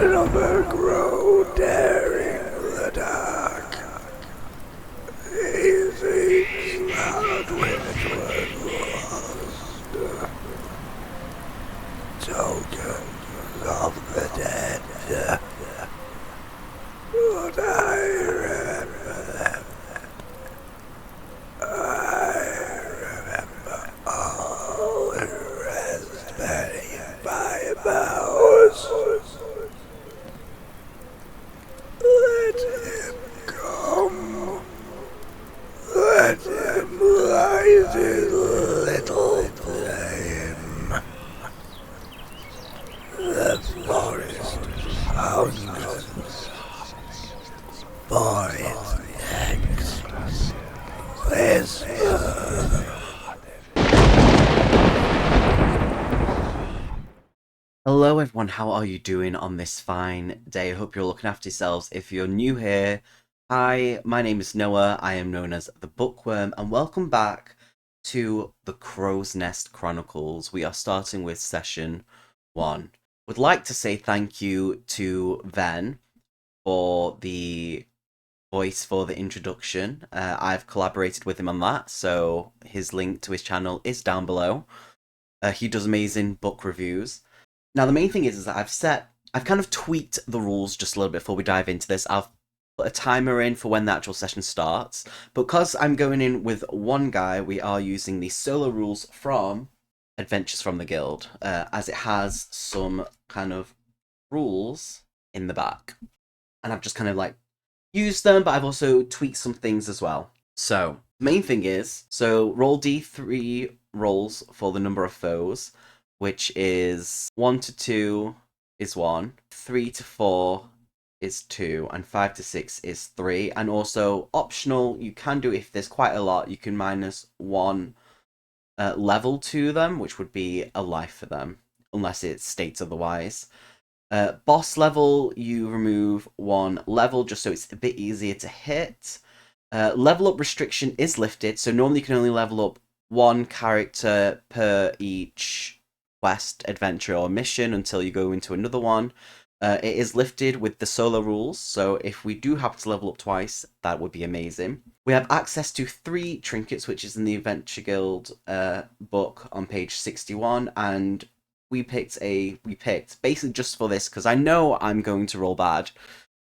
son of a crow daring the dark. He seeks out which was lost. Tokens of the dead. But I remember them. I remember all who rest beneath my boughs. Let him come. Let him light his little flame. The forest hungers for its next whisper. Hello everyone, how are you doing on this fine day? I hope you're looking after yourselves. If you're new here, hi, my name is Noah, I am known as the Bookworm, and welcome back to the Crows Nest Chronicles. We are starting with session 1. Would like to say thank you to Ven for the voice for the introduction. I've collaborated with him on that, so his link to his channel is down below. He does amazing book reviews. Now, the main thing is that I've kind of tweaked the rules just a little bit before we dive into this. I've put a timer in for when the actual session starts. Because I'm going in with one guy, we are using the solo rules from Adventures from the Guild, as it has some kind of rules in the back. And I've just kind of like used them, but I've also tweaked some things as well. So, main thing is, roll D3 rolls for the number of foes, which is 1 to 2 is 1, 3 to 4 is 2, and 5 to 6 is 3. And also, optional, you can do, if there's quite a lot, you can minus 1 level to them, which would be a life for them, unless it states otherwise. Boss level, you remove 1 level, just so it's a bit easier to hit. Level up restriction is lifted, so normally you can only level up 1 character per each quest, adventure, or mission until you go into another one. It is lifted with the solo rules, so if we do happen to level up twice, that would be amazing. We have access to 3 trinkets, which is in the Adventure Guild book on page 61, and we picked basically just for this, because I know I'm going to roll bad.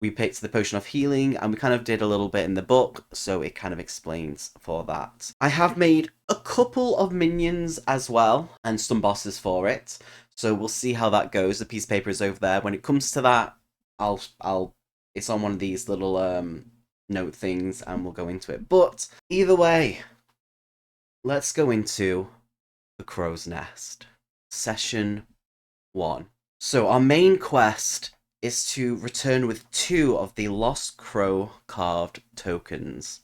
We picked the Potion of Healing, and we kind of did a little bit in the book, so it kind of explains for that. I have made a couple of minions as well, and some bosses for it, so we'll see how that goes. The piece of paper is over there. When it comes to that, it's on one of these little note things, and we'll go into it. But either way, let's go into the Crow's Nest. Session 1. So our main quest is to return with 2 of the Lost Crow carved tokens.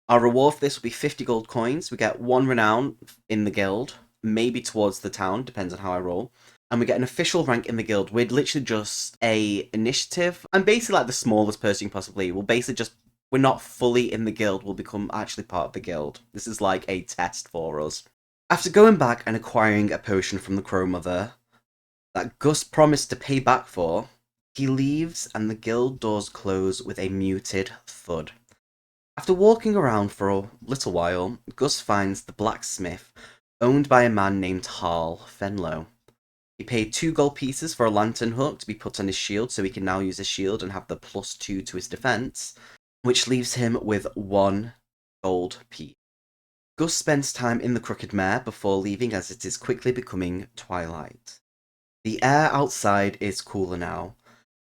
Our reward for this will be 50 gold coins. We get 1 renown in the guild, maybe towards the town, depends on how I roll. And we get an official rank in the guild. We're literally just a initiative. I'm basically like the smallest person possibly. We're not fully in the guild, we'll become actually part of the guild. This is like a test for us. After going back and acquiring a potion from the Crow Mother that Gus promised to pay back for, he leaves and the guild doors close with a muted thud. After walking around for a little while, Gus finds the blacksmith, owned by a man named Harl Fenlow. He paid 2 gold pieces for a lantern hook to be put on his shield, so he can now use his shield and have the +2 to his defense, which leaves him with 1 gold piece. Gus spends time in the Crooked Mare before leaving, as it is quickly becoming twilight. The air outside is cooler now,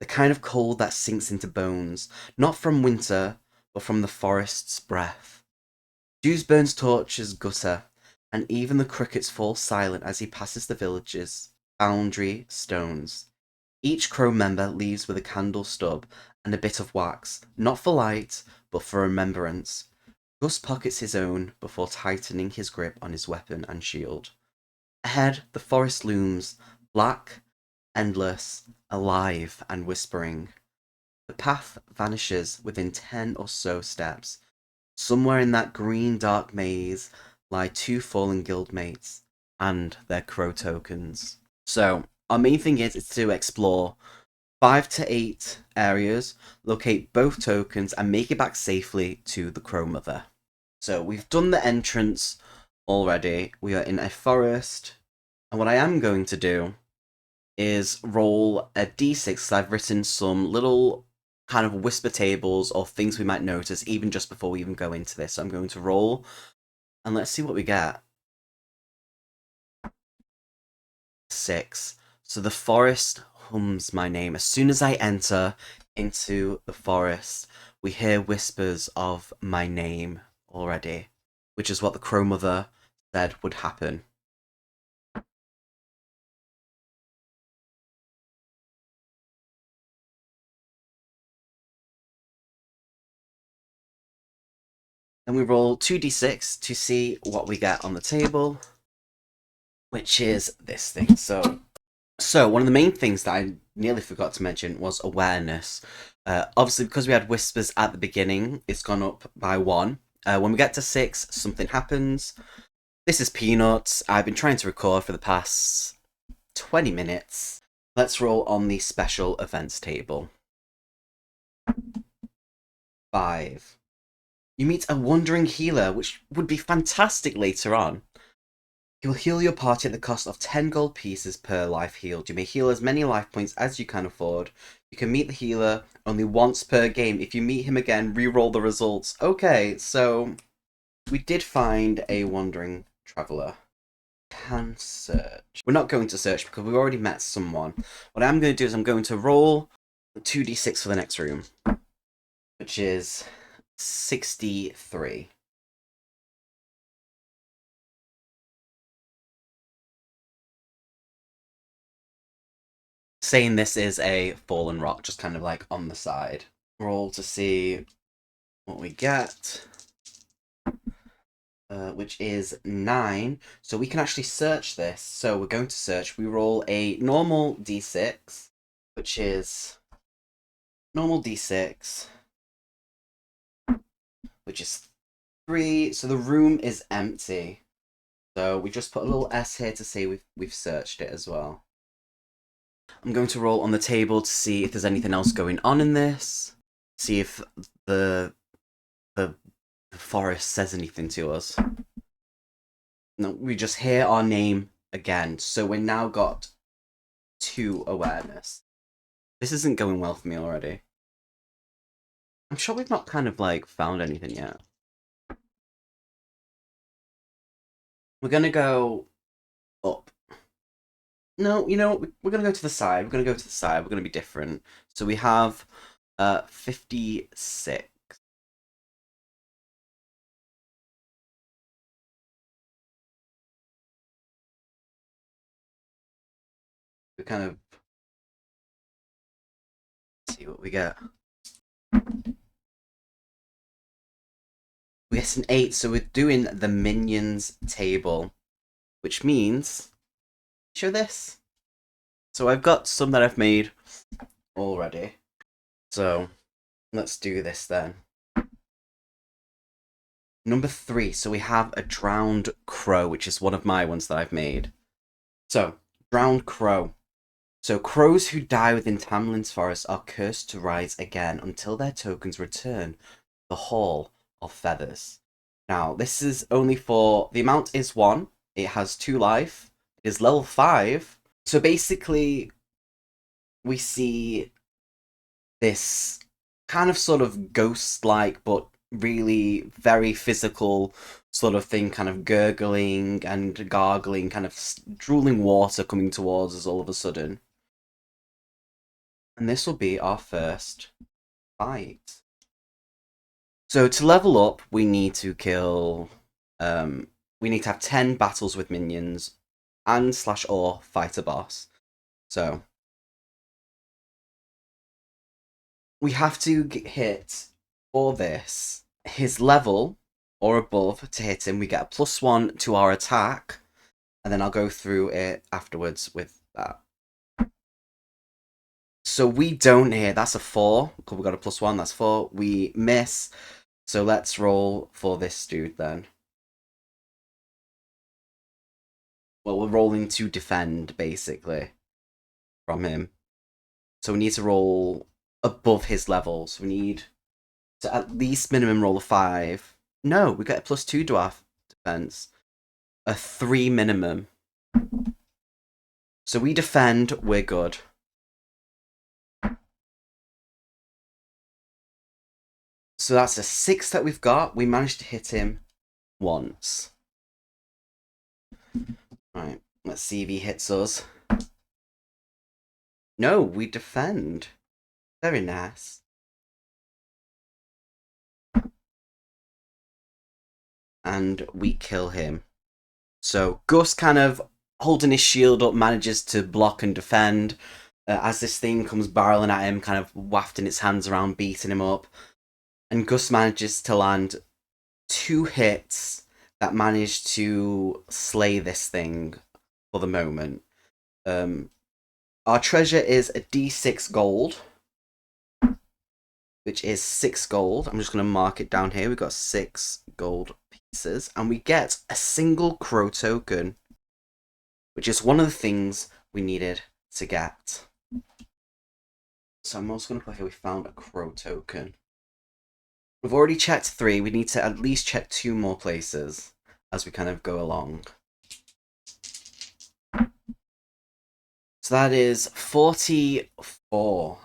the kind of cold that sinks into bones, not from winter, but from the forest's breath. Dewsburn's torches gutter, and even the crickets fall silent as he passes the village's boundary stones. Each crow member leaves with a candle stub and a bit of wax, not for light, but for remembrance. Gus pockets his own before tightening his grip on his weapon and shield. Ahead, the forest looms, black, endless, alive, and whispering. The path vanishes within 10 or so steps. Somewhere in that green dark maze lie 2 fallen guildmates and their crow tokens. So, our main thing is to explore 5 to 8 areas, locate both tokens, and make it back safely to the Crow Mother. So we've done the entrance already. We are in a forest. And what I am going to do is roll a d6, 'cause I've written some little kind of whisper tables or things we might notice even just before we even go into this. So I'm going to roll, and let's see what we get. 6. So the forest hums my name. As soon as I enter into the forest, we hear whispers of my name already, which is what the Crow Mother said would happen. Then we roll 2d6 to see what we get on the table, which is this thing. So one of the main things that I nearly forgot to mention was awareness. Obviously, because we had whispers at the beginning, it's gone up by 1. When we get to 6, something happens. This is Peanuts. I've been trying to record for the past 20 minutes. Let's roll on the special events table. 5. You meet a wandering healer, which would be fantastic later on. He will heal your party at the cost of 10 gold pieces per life healed. You may heal as many life points as you can afford. You can meet the healer only once per game. If you meet him again, re-roll the results. Okay, so we did find a wandering traveller. Can search. We're not going to search because we've already met someone. What I'm going to do is I'm going to roll 2d6 for the next room, which is 63. Saying this is a fallen rock, just kind of like on the side. Roll to see what we get, which is 9. So we can actually search this. So we're going to search. We roll a normal d6, which is normal d6, which is 3. So the room is empty. So we just put a little S here to say we've searched it as well. I'm going to roll on the table to see if there's anything else going on in this. See if the forest says anything to us. No, we just hear our name again. So we now got 2 awareness. This isn't going well for me already. I'm sure we've not kind of like found anything yet. We're gonna go up. No, you know, we're gonna go to the side. We're gonna go to the side. We're gonna be different. So we have 56. We kind of see what we get. We get an 8, so we're doing the minions table, which means show this. So I've got some that I've made already. So let's do this then. Number 3, so we have a drowned crow, which is one of my ones that I've made. So, drowned crow. So crows who die within Tamlin's Forest are cursed to rise again until their tokens return to the Hall of Feathers. Now, this is only for... the amount is 1. It has 2 life. It is level 5. So basically, we see this kind of sort of ghost-like, but really very physical sort of thing, kind of gurgling and gargling, kind of drooling water coming towards us all of a sudden. And this will be our first fight. So to level up, we need to kill... we need to have 10 battles with minions and / or fight a boss. So we have to hit, for this, his level or above to hit him. We get a +1 to our attack, and then I'll go through it afterwards with that. So we don't hit. That's a 4, because we got a +1, that's 4. We miss. So let's roll for this dude then. Well, we're rolling to defend, basically, from him. So we need to roll above his level. So we need to at least minimum roll a 5. No, we get a +2 to our defense. A 3 minimum. So we defend, we're good. So that's a 6 that we've got. We managed to hit him once. Right, let's see if he hits us. No, we defend. Very nice. And we kill him. So Gus kind of holding his shield up manages to block and defend as this thing comes barreling at him, kind of wafting its hands around, beating him up. And Gus manages to land 2 hits that manage to slay this thing for the moment. Our treasure is a d6 gold, which is 6 gold. I'm just going to mark it down here. We've got 6 gold pieces, and we get a single crow token, which is one of the things we needed to get. So I'm also going to put here we found a crow token. We've already checked 3. We need to at least check 2 more places as we kind of go along. So that is 44.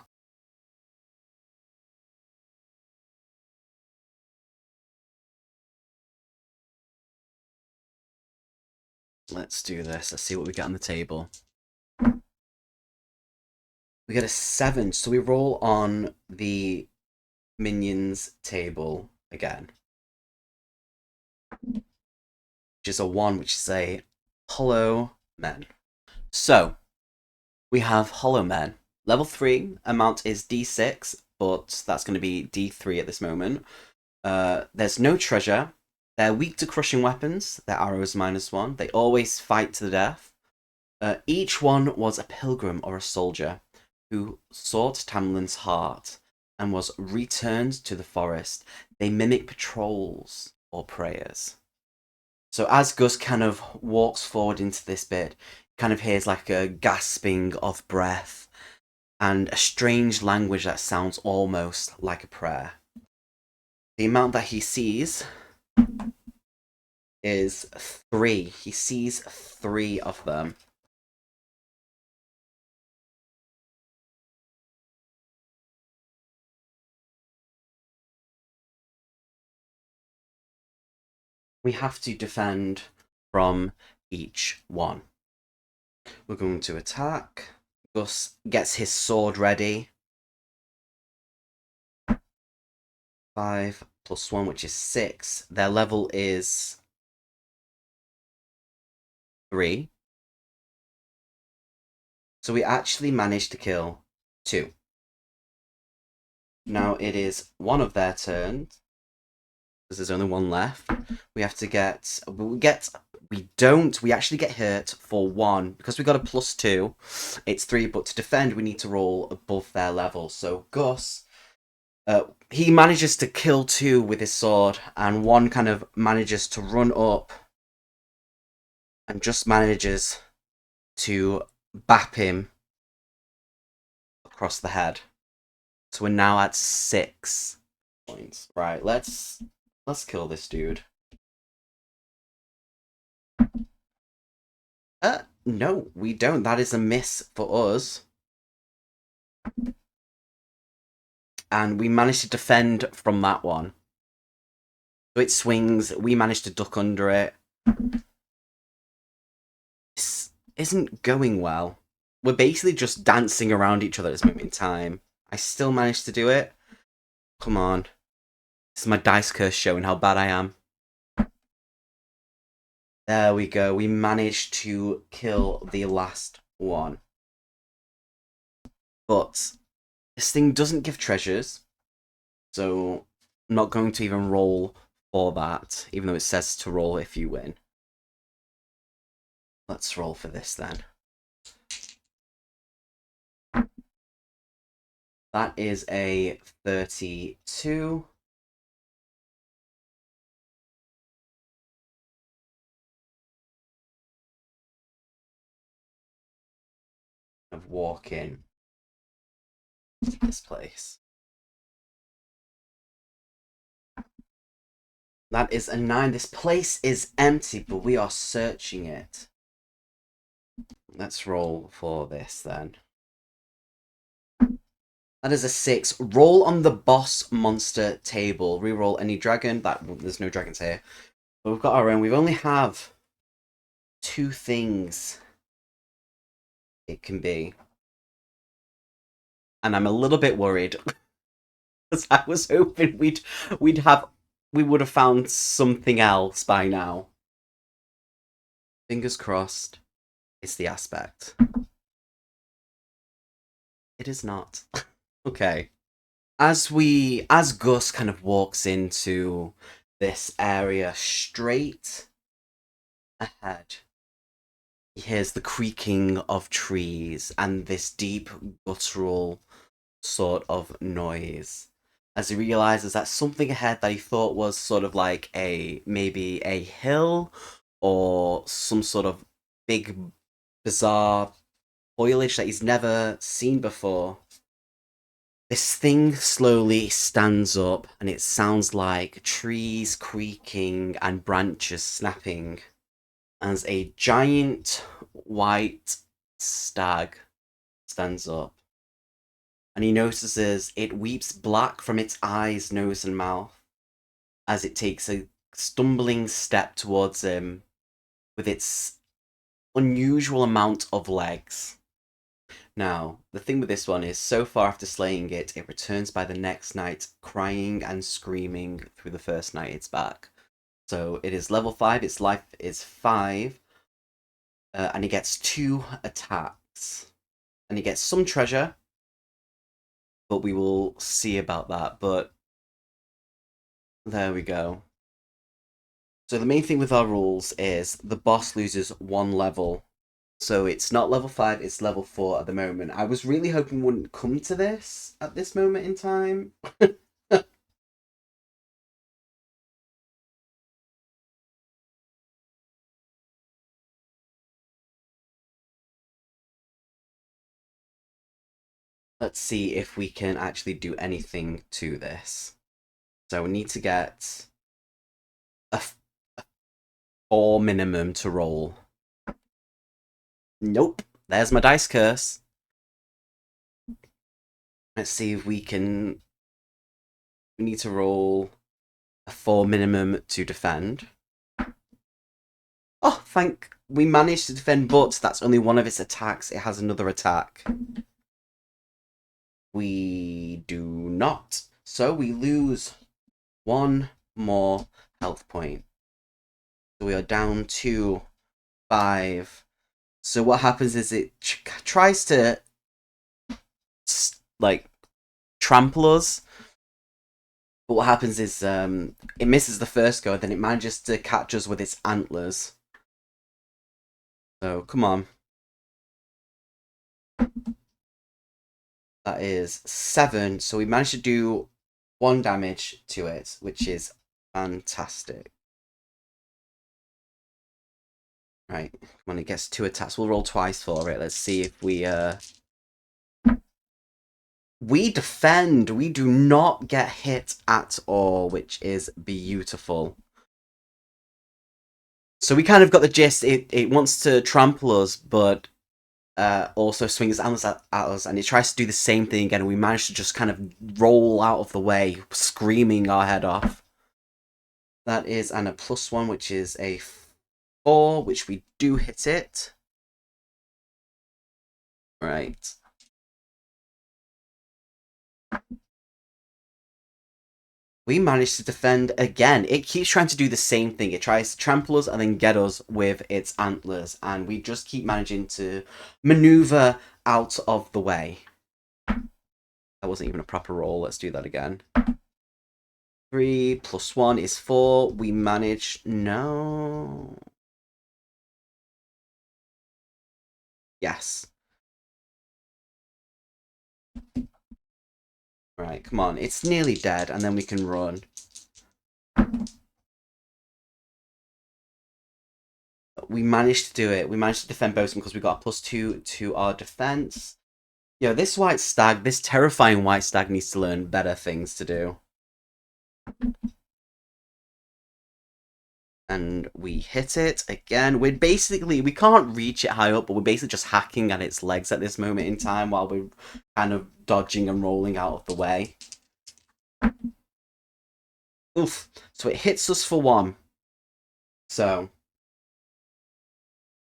Let's do this. Let's see what we get on the table. We get a 7, so we roll on the minions table again. Which is a 1, which is a hollow men. So, we have hollow men. Level 3, amount is d6, but that's going to be d3 at this moment. There's no treasure. They're weak to crushing weapons. Their arrows -1. They always fight to the death. Each one was a pilgrim or a soldier who sought Tamlin's heart and was returned to the forest. They mimic patrols or prayers. So as Gus kind of walks forward into this bit, kind of hears like a gasping of breath and a strange language that sounds almost like a prayer. The amount that he sees is 3. He sees 3 of them. We have to defend from each one. We're going to attack. Gus gets his sword ready. 5 + 1, which is 6. Their level is 3. So we actually managed to kill 2. Now it is one of their turns, because there's only 1 left. We have to get... We actually get hurt for 1. Because we got a +2, it's 3, but to defend we need to roll above their level. So Gus, he manages to kill 2 with his sword, and 1 kind of manages to run up and just manages to bap him across the head. So we're now at 6 points. Right, let's kill this dude. No, we don't. That is a miss for us. And we managed to defend from that one. So it swings, we managed to duck under it. This isn't going well. We're basically just dancing around each other at this moment in time. I still managed to do it. Come on. This is my dice curse showing how bad I am. There we go. We managed to kill the last one. But this thing doesn't give treasures. So I'm not going to even roll for that, even though it says to roll if you win. Let's roll for this then. That is a 32. Of walking. this place. That is a 9. This place is empty, but we are searching it. Let's roll for this then. That is a 6. Roll on the boss monster table. Reroll any dragon. There's no dragons here. But we've got our own. We only have 2 things it can be. And I'm a little bit worried. Because I was hoping we would have found something else by now. Fingers crossed. It's the aspect. It is not. Okay. As Gus kind of walks into this area straight ahead, he hears the creaking of trees and this deep guttural sort of noise as he realizes that something ahead that he thought was sort of like maybe a hill or some sort of big bizarre foliage that he's never seen before. This thing slowly stands up and it sounds like trees creaking and branches snapping as a giant white stag stands up. And he notices it weeps black from its eyes, nose, and mouth as it takes a stumbling step towards him with its unusual amount of legs. Now, the thing with this one is, so far after slaying it, it returns by the next night, crying and screaming through the first night it's back. So it is level 5, its life is 5, and it gets 2 attacks. And it gets some treasure, but we will see about that. But there we go. So the main thing with our rules is the boss loses 1 level. So it's not level 5, it's level 4 at the moment. I was really hoping we wouldn't come to this at this moment in time. Let's see if we can actually do anything to this. So we need to get a 4 minimum to roll. Nope. There's my dice curse. Let's see if we can... We need to roll a 4 minimum to defend. Oh, we managed to defend, but that's only one of its attacks. It has another attack. We do not. So we lose 1 more health point. So we are down to 5. So what happens is it tries to trample us. But what happens is it misses the first go, then it manages to catch us with its antlers. So come on. That is 7. So we managed to do 1 damage to it, which is fantastic. Right, when it gets 2 attacks, we'll roll twice for it. Let's see if we defend. We do not get hit at all, which is beautiful. So we kind of got the gist. It wants to trample us, but also swings antlers at us, and it tries to do the same thing again. And we managed to just kind of roll out of the way, screaming our head off. That is a +1, which is a 4, which we do hit it. Right. We managed to defend again. It keeps trying to do the same thing. It tries to trample us and then get us with its antlers. And we just keep managing to maneuver out of the way. That wasn't even a proper roll. Let's do that again. 3 + 1 is 4. We managed... No. Yes. Right, come on. It's nearly dead, and then we can run. We managed to do it. We managed to defend both of them because we got a +2 to our defense. Yeah, this white stag, this terrifying white stag needs to learn better things to do. And we hit it again. We can't reach it high up, but we're basically just hacking at its legs at this moment in time while we're kind of dodging and rolling out of the way. Oof. So it hits us for 1. So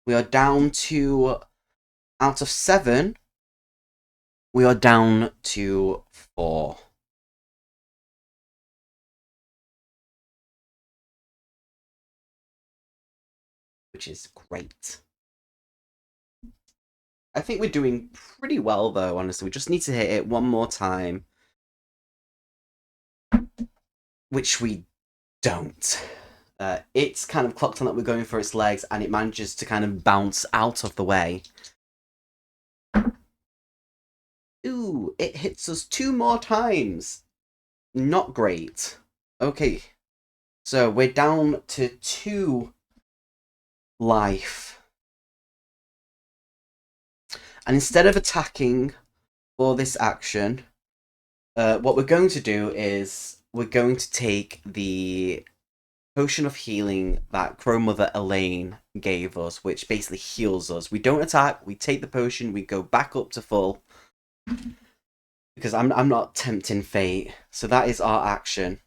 we are down to, out of 7, we are down to 4. Which is great. I think we're doing pretty well, though, honestly. We just need to hit it one more time. Which we don't. It's kind of clocked on that we're going for its legs, and it manages to kind of bounce out of the way. Ooh, it hits us 2 more times. Not great. Okay, so we're down to 2 life. And instead of attacking for this action, what we're going to do is we're going to take the potion of healing that Crow Mother Elaine gave us, which basically heals us. We don't attack, we take the potion, we go back up to full. Because I'm not tempting fate. So that is our action.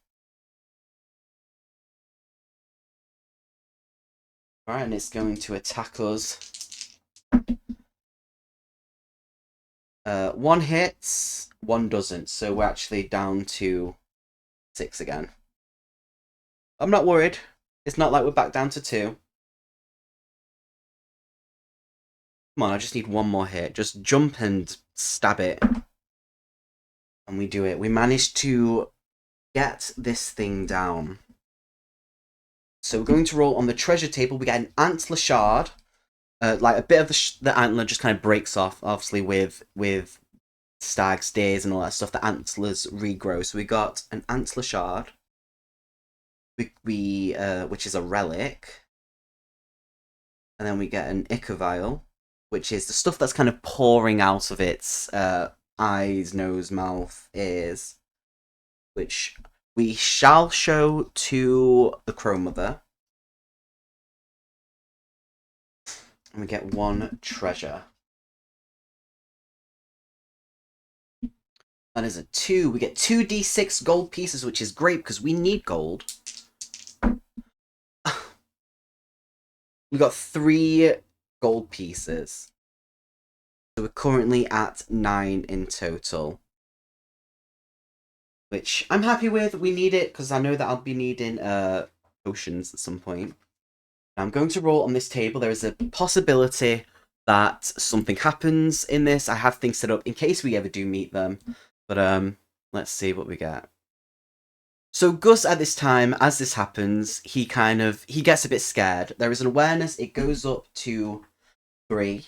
Alright, and it's going to attack us. 1 hits, 1 doesn't. So we're actually down to 6 again. I'm not worried. It's not like we're back down to 2. Come on, I just need 1 more hit. Just jump and stab it. And we do it. We managed to get this thing down. So we're going to roll on the treasure table. We get an antler shard. Like a bit of the antler just kind of breaks off, obviously, with stags, deers, and all that stuff. The antlers regrow. So we got an antler shard. Which is a relic. And then we get an ichor vial, which is the stuff that's kind of pouring out of its eyes, nose, mouth, ears, which we shall show to the Crow Mother. And we get 1 treasure. That is a 2. We get 2d6 gold pieces, which is great because we need gold. We got 3 gold pieces. So we're currently at 9 in total. Which I'm happy with. We need it because I know that I'll be needing potions at some point. I'm going to roll on this table. There is a possibility that something happens in this. I have things set up in case we ever do meet them. But let's see what we get. So Gus, at this time, as this happens, he gets a bit scared. There is an awareness. It goes up to 3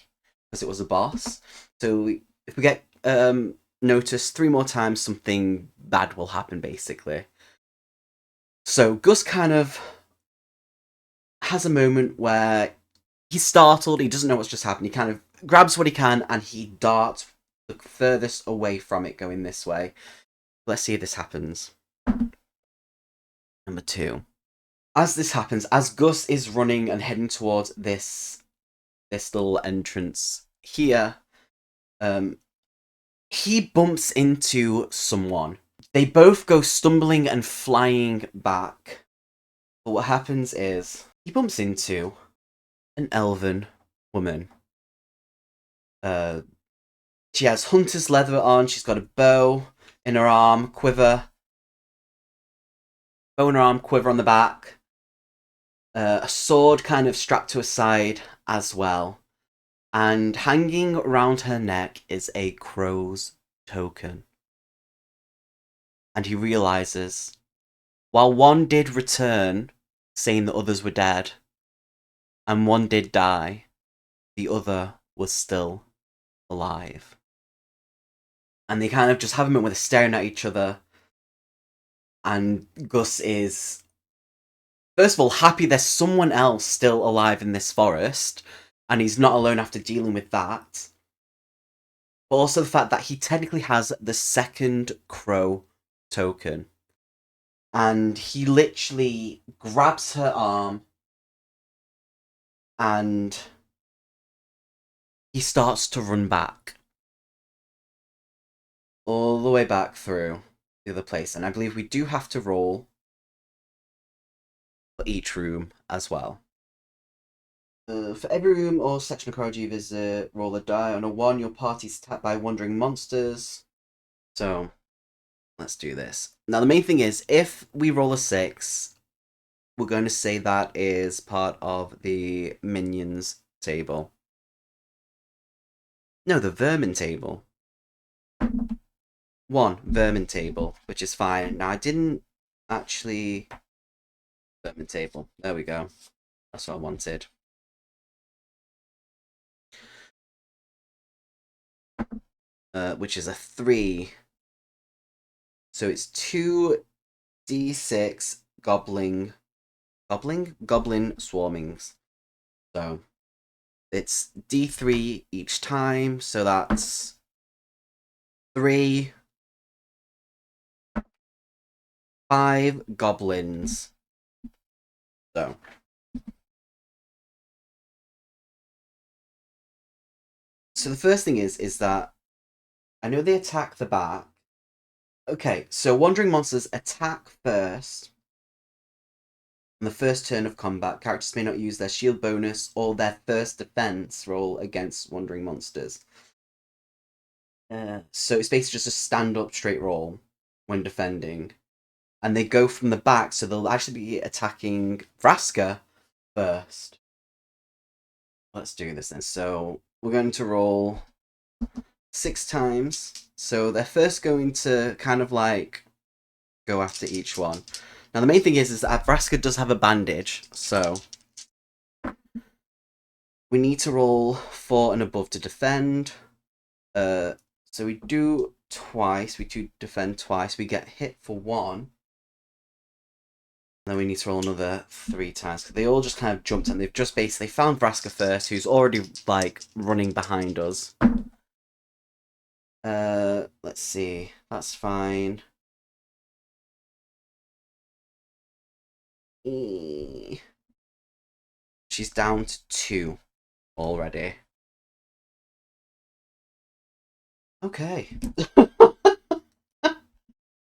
because it was a boss. So if we get noticed 3 more times, something bad will happen, basically. So Gus kind of has a moment where he's startled. He doesn't know what's just happened. He kind of grabs what he can and he darts the furthest away from it, going this way. Let's see if this happens. Number 2. As this happens, as Gus is running and heading towards this little entrance here, he bumps into someone. They both go stumbling and flying back. But what happens is he bumps into an elven woman. She has hunter's leather on. She's got a bow in her arm, quiver. Bow in her arm, quiver on the back. A sword kind of strapped to her side as well. And hanging around her neck is a crow's token. And he realizes, while one did return, saying the others were dead, and one did die, the other was still alive. And they kind of just have a moment where they're staring at each other, and Gus is, first of all, happy there's someone else still alive in this forest, and he's not alone after dealing with that. but also the fact that he technically has the second crow token. And he literally grabs her arm and he starts to run back. All the way back through the other place. And I believe we do have to roll for each room as well. For every room or section of Crows you visit, roll a die. On a 1, your party's attacked by wandering monsters. So, let's do this. Now, the main thing is, if we roll a 6, we're going to say that is part of the minions table. No, the vermin table. 1, vermin table, which is fine. Now, I didn't actually... Vermin table. There we go. That's what I wanted. Which is a 3. So it's 2d6 goblin swarmings. So it's d3 each time, so that's 3, 5 goblins. So the first thing is that I know they attack the back. Okay, so wandering monsters attack first. On the first turn of combat, characters may not use their shield bonus or their first defense roll against wandering monsters. So it's basically just a stand-up straight roll when defending. And they go from the back, so they'll actually be attacking Vraska first. Let's do this then. So we're going to roll 6 times. So they're first going to kind of like go after each one. Now the main thing is that Vraska does have a bandage, so we need to roll 4 and above to defend. So we do twice. We do defend twice. We get hit for 1. Then we need to roll another 3 times. They all just kind of jumped and they've just basically found Vraska first, who's already like running behind us. Let's see. That's fine. She's down to 2 already. Okay.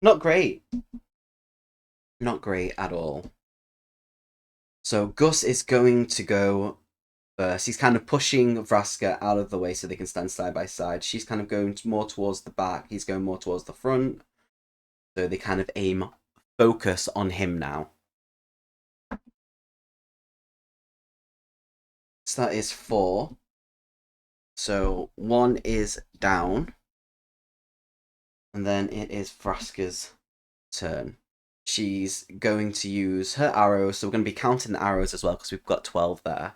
Not great. Not great at all. So Gus is going to go first. He's kind of pushing Vraska out of the way so they can stand side by side. She's kind of going more towards the back. He's going more towards the front. So they kind of aim focus on him now. So that is 4. So 1 is down. And then it is Vraska's turn. She's going to use her arrows. So we're going to be counting the arrows as well because we've got 12 there.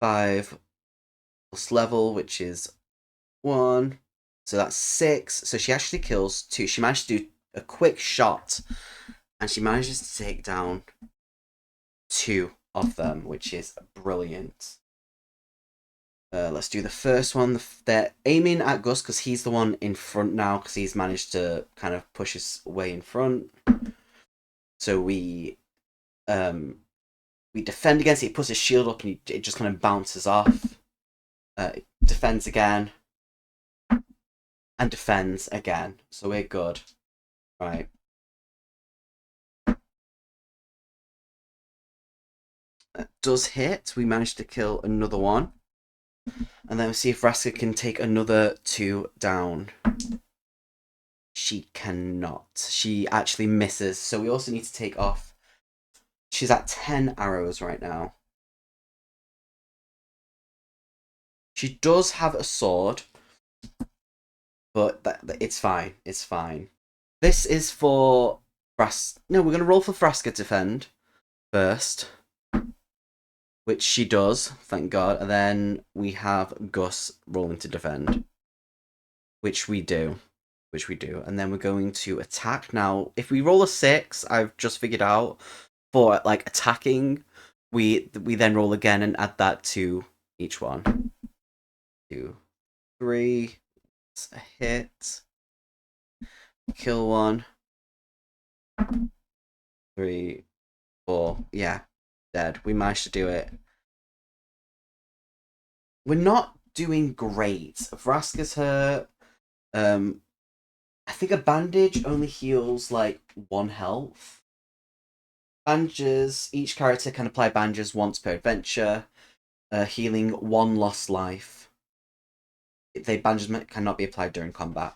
5 plus level, which is 1. So that's 6. So she actually kills 2. She managed to do a quick shot. And she manages to take down 2 of them, which is brilliant. Let's do the first one. They're aiming at Gus because he's the one in front now because he's managed to kind of push his way in front. So we defend against it. He puts his shield up and it just kind of bounces off. It defends again. And defends again. So we're good. Right. That does hit. We managed to kill another one. And then we'll see if Vraska can take another 2 down. She cannot. She actually misses. So we also need to take off. She's at 10 arrows right now. She does have a sword. But it's fine. It's fine. This is for Vraska. No, we're going to roll for Vraska to defend first. Which she does, thank God. And then we have Gus rolling to defend. Which we do. And then we're going to attack. Now, if we roll a 6, I've just figured out, for like attacking, we then roll again and add that to each one. 2, 3. It's a hit. Kill 1. 3, 4. Yeah, dead. We managed to do it. We're not doing great. Vraska's hurt. I think a bandage only heals like 1 health. Bandages, each character can apply bandages once per adventure, healing 1 lost life. The bandages cannot be applied during combat.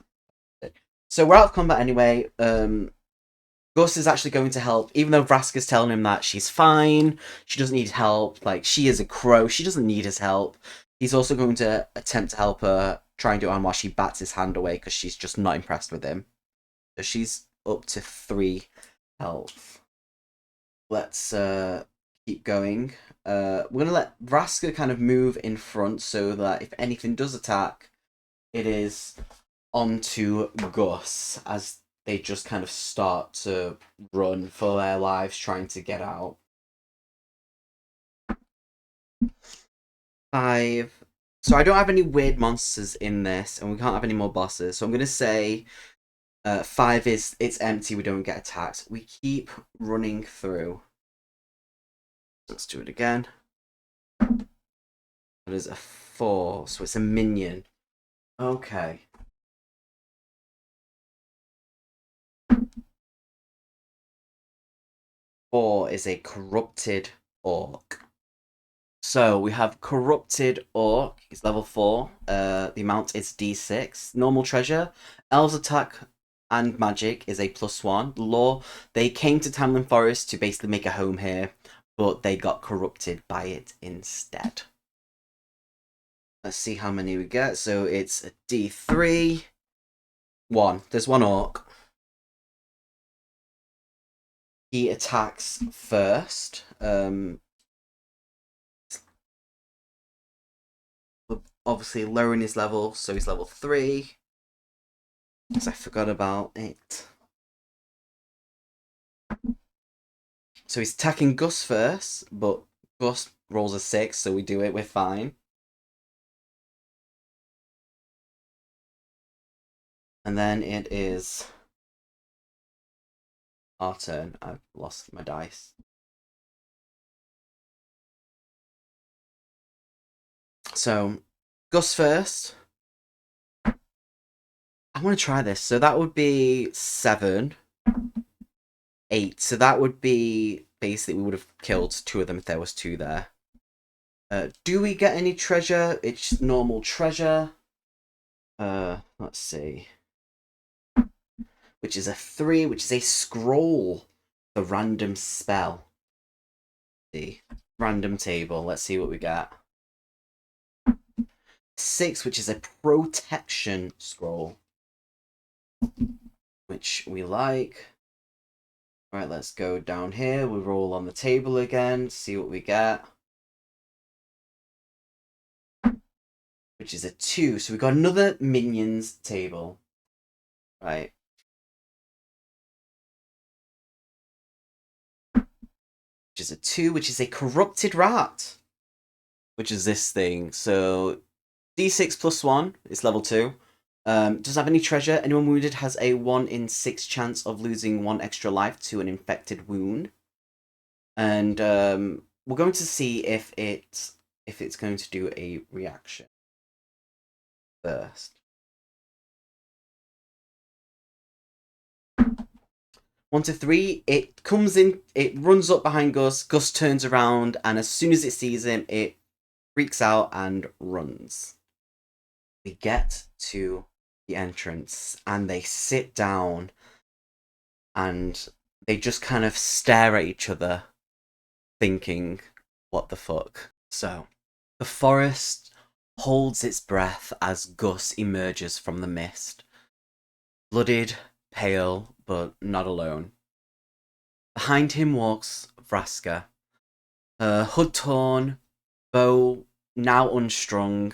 So we're out of combat anyway. Gus is actually going to help, even though Vraska's telling him that she's fine, she doesn't need help, like, she is a crow, she doesn't need his help. He's also going to attempt to help her, try and do it on while she bats his hand away, because she's just not impressed with him. So she's up to 3 health. Let's keep going. We're going to let Vraska kind of move in front, so that if anything does attack, it is onto Gus, as they just kind of start to run for their lives, trying to get out. 5. So I don't have any weird monsters in this, and we can't have any more bosses. So I'm going to say 5 is, it's empty, we don't get attacked. We keep running through. Let's do it again. That is a 4, so it's a minion. Okay. Four is a corrupted orc. So we have corrupted orc. He's level 4. The amount is D6. Normal treasure. Elves attack and magic is a +1. Law. They came to Tamlin Forest to basically make a home here, but they got corrupted by it instead. Let's see how many we get. So it's a D3. 1. There's 1 orc. He attacks first. Obviously lowering his level, so he's level 3. Because I forgot about it. So he's attacking Gus first, but Gus rolls a 6, so we do it, we're fine. And then it is our turn. I've lost my dice. So, Gus first. I want to try this. So that would be 7. 8. So that would be, basically, we would have killed 2 of them if there was 2 there. Do we get any treasure? It's normal treasure. Let's see. Which is a 3, which is a scroll. The random spell. The random table. Let's see what we got. 6, which is a protection scroll. Which we like. Alright, let's go down here. We roll on the table again, see what we get. Which is a 2. So we got another minions table. Right. Which is a 2, which is a corrupted rat. Which is this thing. So D6 +1 is level 2. Doesn't have any treasure. Anyone wounded has a 1 in 6 chance of losing 1 extra life to an infected wound. And we're going to see if it's going to do a reaction first. 1 to 3, it comes in, it runs up behind Gus. Gus turns around, and as soon as it sees him, it freaks out and runs. We get to the entrance, and they sit down, and they just kind of stare at each other, thinking, what the fuck? So, the forest holds its breath as Gus emerges from the mist. Blooded, pale, but not alone. Behind him walks Vraska, her hood torn, bow now unstrung,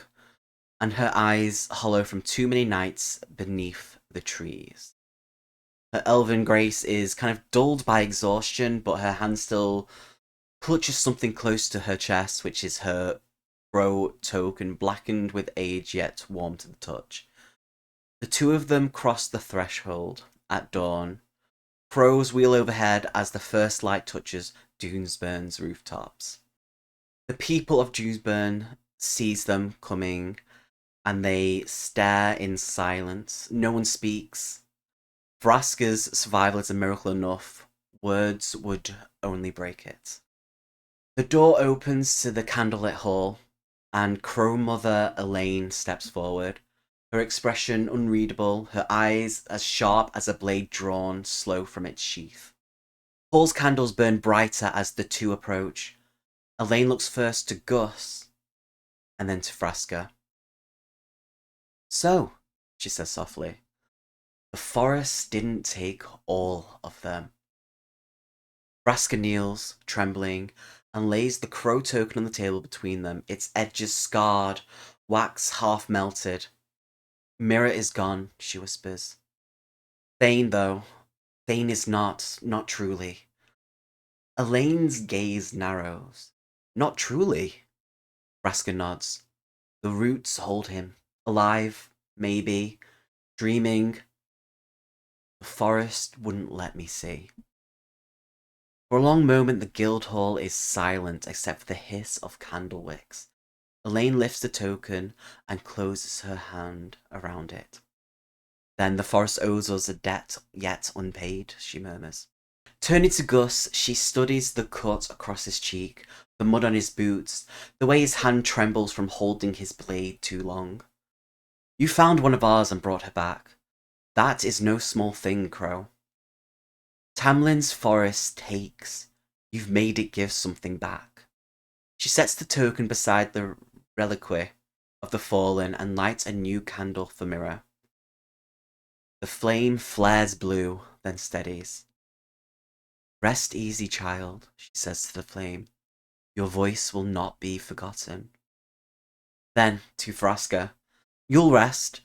and her eyes hollow from too many nights beneath the trees. Her elven grace is kind of dulled by exhaustion, but her hand still clutches something close to her chest, which is her crow token, blackened with age yet warm to the touch. The two of them cross the threshold at dawn. Crows wheel overhead as the first light touches Dewsburn's rooftops. The people of Dewsburn sees them coming, and they stare in silence. No one speaks. Vraska's survival is a miracle enough. Words would only break it. The door opens to the candlelit hall, and Crow Mother Elaine steps forward. Her expression unreadable, her eyes as sharp as a blade drawn slow from its sheath. Hall's candles burn brighter as the two approach. Elaine looks first to Gus, and then to Vraska. "So," she says softly, "the forest didn't take all of them." Vraska kneels, trembling, and lays the crow token on the table between them, its edges scarred, wax half melted. "Mirror is gone," she whispers. "Thane, though. Thane is not truly." Elaine's gaze narrows. "Not truly?" Vraska nods. "The roots hold him. Alive, maybe. Dreaming. The forest wouldn't let me see." For a long moment the guild hall is silent except for the hiss of candle wicks. Elaine lifts the token and closes her hand around it. "Then the forest owes us a debt yet unpaid," she murmurs. Turning to Gus, she studies the cut across his cheek, the mud on his boots, the way his hand trembles from holding his blade too long. "You found one of ours and brought her back. That is no small thing, Crow. Tamlin's forest takes. You've made it give something back." She sets the token beside the reliquary of the fallen and lights a new candle for Mirror. The flame flares blue, then steadies. "Rest easy, child," she says to the flame. "Your voice will not be forgotten." Then, to Vraska, "You'll rest,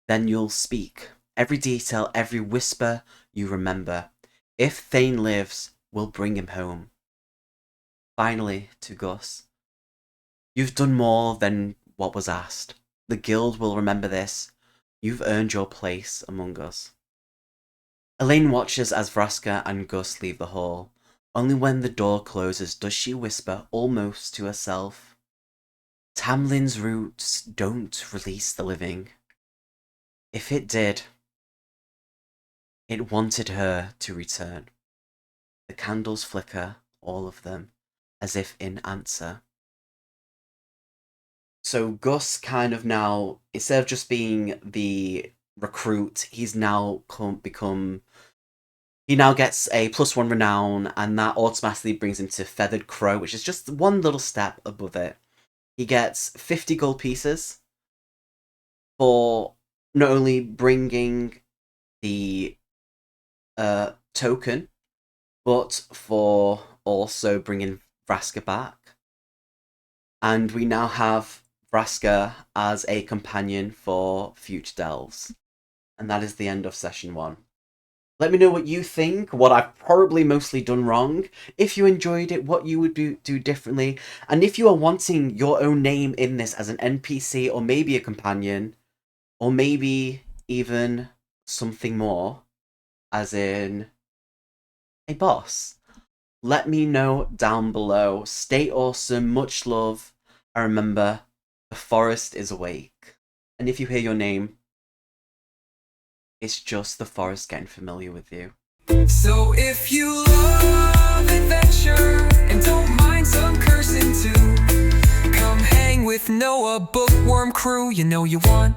then you'll speak. Every detail, every whisper you remember. If Thane lives, we'll bring him home." Finally, to Gus, "You've done more than what was asked. The guild will remember this. You've earned your place among us." Elaine watches as Vraska and Gus leave the hall. Only when the door closes does she whisper, almost to herself, "Tamlin's roots don't release the living. If it did, it wanted her to return." The candles flicker, all of them, as if in answer. So Gus kind of now, instead of just being the recruit, he's now he now gets a +1 renown, and that automatically brings him to Feathered Crow, which is just one little step above it. He gets 50 gold pieces for not only bringing the token, but for also bringing Vraska back. And we now have Vraska as a companion for future delves. And that is the end of session 1. Let me know what you think, what I've probably mostly done wrong, if you enjoyed it, what you would do differently, and if you are wanting your own name in this as an NPC, or maybe a companion, or maybe even something more, as in a boss. Let me know down below. Stay awesome, much love, and remember, the forest is awake. And if you hear your name, it's just the forest getting familiar with you. So if you love adventure and don't mind some cursing too, come hang with Noah Bookworm crew, you know you want.